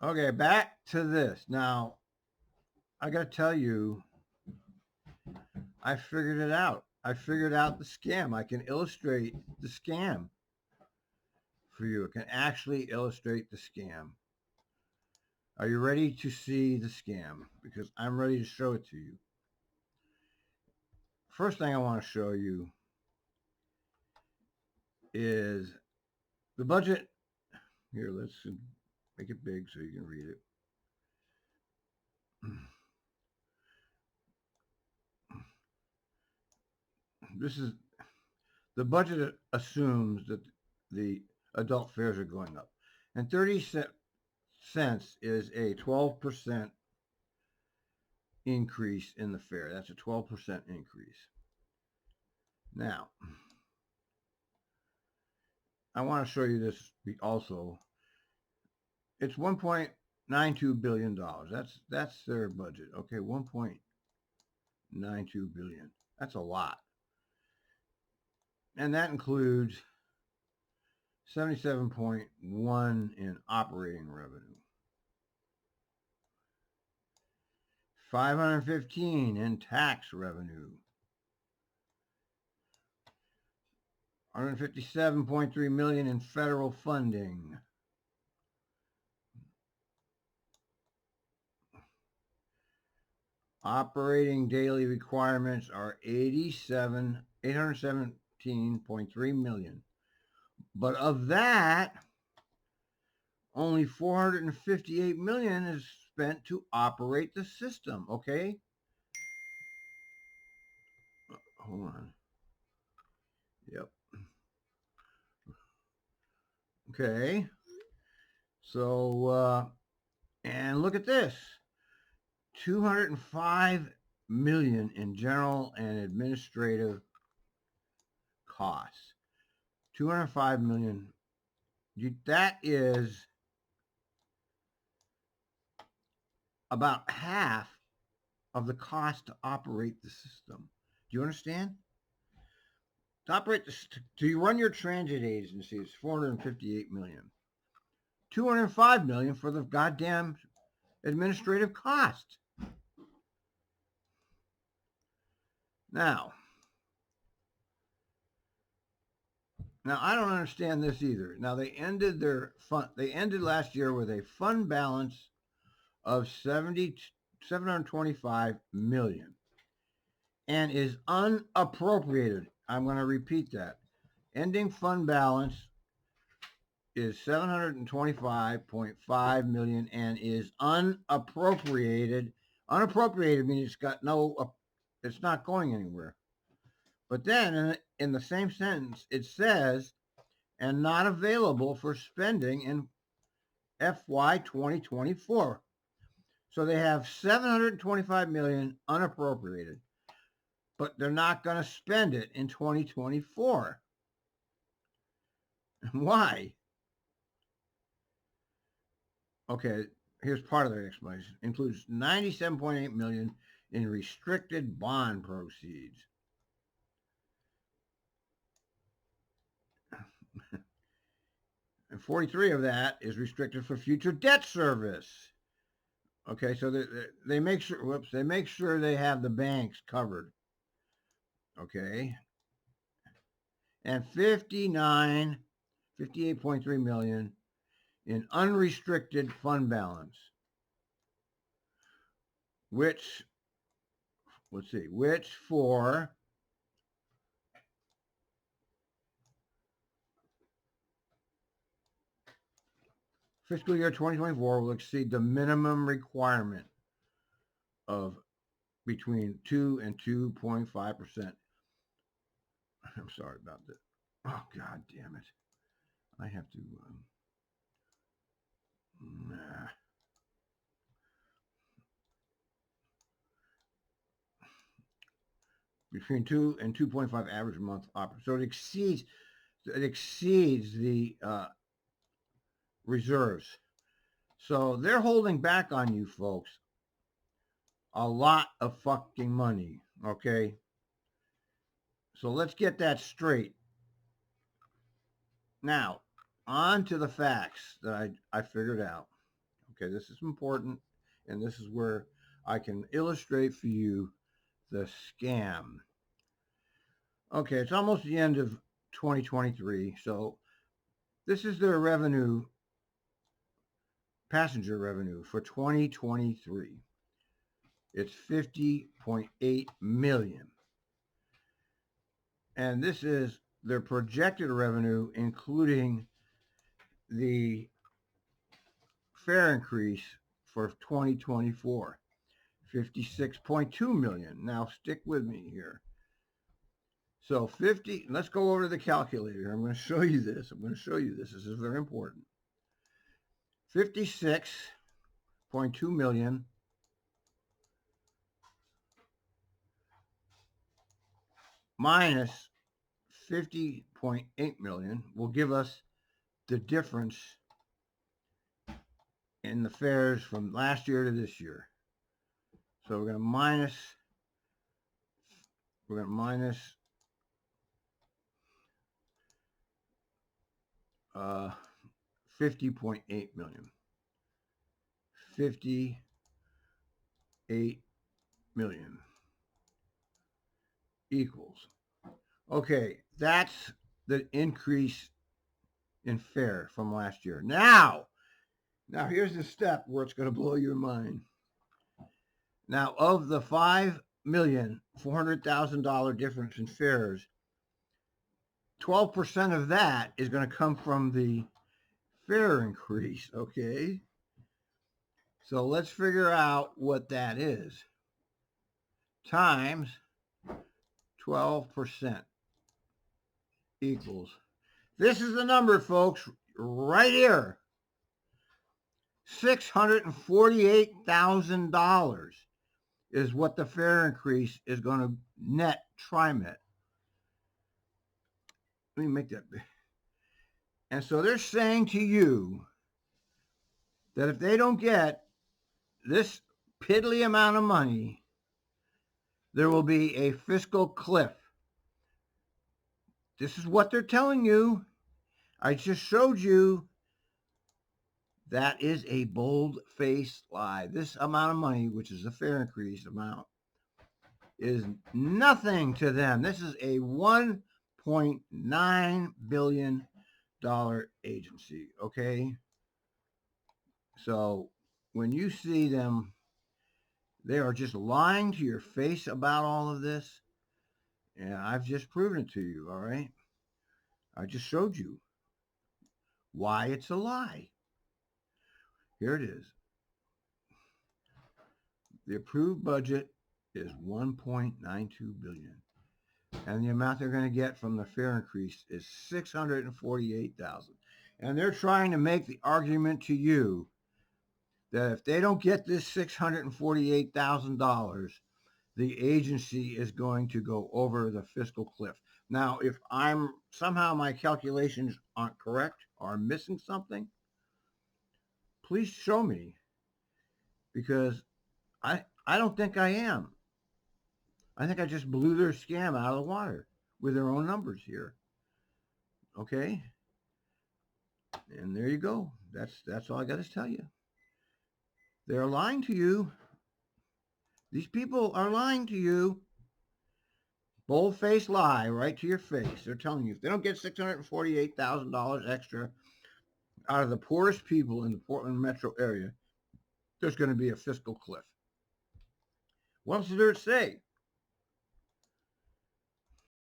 Okay, back to this. Now, I got to tell you, I figured it out. I figured out the scam. I can illustrate the scam for you. I can actually illustrate the scam. Are you ready to see the scam? Because I'm ready to show it to you. First thing I want to show you is the budget. Here, let's make it big so you can read it. This is the budget assumes that the adult fares are going up, and 30 cents is a 12% increase in the fare. That's a 12% increase. Now, I want to show you this also. It's $1.92 billion. That's their budget. Okay, 1.92 billion. That's a lot. And that includes 77.1 in operating revenue. 515 in tax revenue. 157.3 million in federal funding. Operating daily requirements are 817.3 million. But of that, only 458 million is spent to operate the system, okay? Hold on. Yep. Okay. So, and look at this. 205 million in general and administrative costs. 205 million. That is about half of the cost to operate the system. Do you understand? To operate this, to run your transit agency is 458 million. 205 million for the goddamn administrative cost. Now I don't understand this either. Now they ended last year with a fund balance of 725 million and is unappropriated. I'm going to repeat that. Ending fund balance is 725.5 million and is unappropriated. Unappropriated means it's not going anywhere. But then in the same sentence, it says, and not available for spending in FY 2024. So they have 725 million unappropriated, but they're not going to spend it in 2024. Why? Okay, here's part of their explanation. Includes 97.8 million in restricted bond proceeds. And 43 of that is restricted for future debt service. Okay, so they make sure they have the banks covered. Okay. And 58.3 million in unrestricted fund balance, which for fiscal year 2024 will exceed the minimum requirement of between 2 and 2.5%. I'm sorry about that. Oh, God damn it. I have to... Between 2 and 2.5 average month operating. So it exceeds the reserves. So they're holding back on you folks a lot of fucking money, okay? So let's get that straight. Now, on to the facts that I figured out, Okay, this is important, and this is where I can illustrate for you the scam. Okay, it's almost the end of 2023, so this is their revenue, passenger revenue for 2023. It's 50.8 million. And this is their projected revenue, including the fare increase for 2024, 56.2 million. Now stick with me here. So 50, let's go over to the calculator. I'm going to show you this. This is very important. 56.2 million minus 50.8 million will give us the difference in the fares from last year to this year. So we're going to minus 50.8 million. 58 million equals. Okay, that's the increase in fare from last year. Now here's the step where it's going to blow your mind. Now, of the $5,400,000 difference in fares, 12% of that is going to come from the fare increase, okay? So let's figure out what that is. Times 12% equals. This is the number, folks, right here. $648,000 is what the fare increase is going to net TriMet. Let me make that big. And so they're saying to you that if they don't get this piddly amount of money, there will be a fiscal cliff. This is what they're telling you. I just showed you. That is a bold-faced lie. This amount of money, which is the fare increase amount, is nothing to them. This is a $1.9 billion agency, okay? So when you see them, they are just lying to your face about all of this, and I've just proven it to you, all right? I just showed you why it's a lie. Here it is. The approved budget is $1.92 billion. And the amount they're going to get from the fare increase is $648,000. And they're trying to make the argument to you that if they don't get this $648,000, the agency is going to go over the fiscal cliff. Now, if somehow my calculations aren't correct or I'm missing something, please show me, because I don't think I am. I think I just blew their scam out of the water with their own numbers here. Okay? And there you go. That's all I got to tell you. They're lying to you. These people are lying to you. Bold-faced lie right to your face. They're telling you if they don't get $648,000 extra out of the poorest people in the Portland metro area, there's going to be a fiscal cliff. What else is there to say?